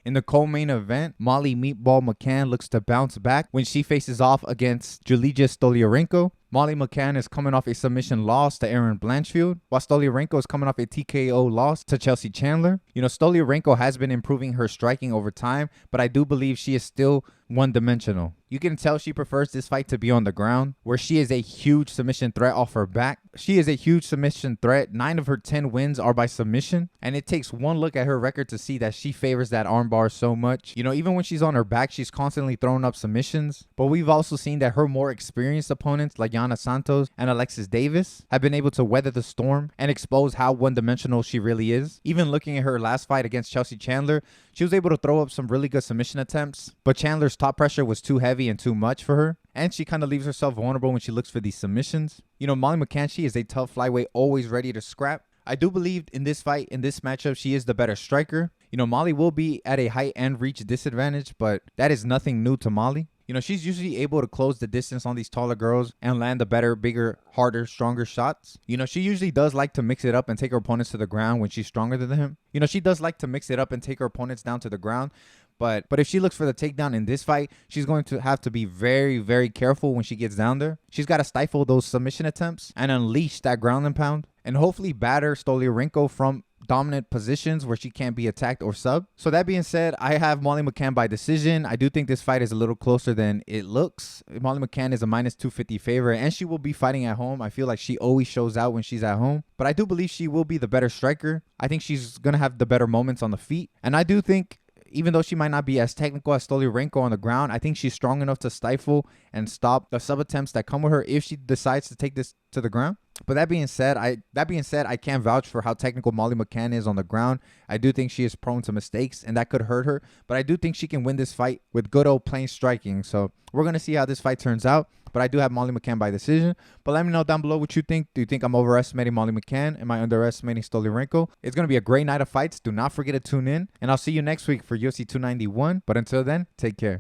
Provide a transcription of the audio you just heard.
In the co-main event, Molly Meatball McCann looks to bounce back when she faces off against Julija Stoliarenko. Molly McCann is coming off a submission loss to Erin Blanchfield, while Stoliarenko is coming off a TKO loss to Chelsea Chandler. Stoliarenko has been improving her striking over time, but I do believe she is still one-dimensional. You can tell she prefers this fight to be on the ground, where she is a huge submission threat off her back. She is a huge submission threat. 9 of her 10 wins are by submission, and it takes one look at her record to see that she favors that armbar so much. Even when she's on her back, she's constantly throwing up submissions, but we've also seen that her more experienced opponents like Yana Santos and Alexis Davis have been able to weather the storm and expose how one-dimensional she really is. Even looking at her last fight against Chelsea Chandler, she was able to throw up some really good submission attempts, but Chandler's top pressure was too heavy and too much for her, and she kind of leaves herself vulnerable when she looks for these submissions. Molly McCann, she is a tough flyweight, always ready to scrap. I do believe in this fight, in this matchup, she is the better striker. Molly will be at a height and reach disadvantage, but that is nothing new to Molly. She's usually able to close the distance on these taller girls and land the better, bigger, harder, stronger shots. She usually does like to mix it up and take her opponents to the ground when she's stronger than him. She does like to mix it up and take her opponents down to the ground. But if she looks for the takedown in this fight, she's going to have to be very, very careful when she gets down there. She's got to stifle those submission attempts and unleash that ground and pound, and hopefully batter Stoliarenko from dominant positions where she can't be attacked or sub. So that being said, I have Molly McCann by decision. I do think this fight is a little closer than it looks. Molly McCann is a minus 250 favorite, and she will be fighting at home. I feel like she always shows out when she's at home, but I do believe she will be the better striker. I think she's going to have the better moments on the feet, and I do think even though she might not be as technical as Stoliarenko on the ground, I think she's strong enough to stifle and stop the sub attempts that come with her if she decides to take this to the ground. But that being said, I can't vouch for how technical Molly McCann is on the ground. I do think she is prone to mistakes, and that could hurt her. But I do think she can win this fight with good old plain striking. So we're going to see how this fight turns out. But I do have Molly McCann by decision. But let me know down below what you think. Do you think I'm overestimating Molly McCann? Am I underestimating Stoliarenko? It's going to be a great night of fights. Do not forget to tune in. And I'll see you next week for UFC 291. But until then, take care.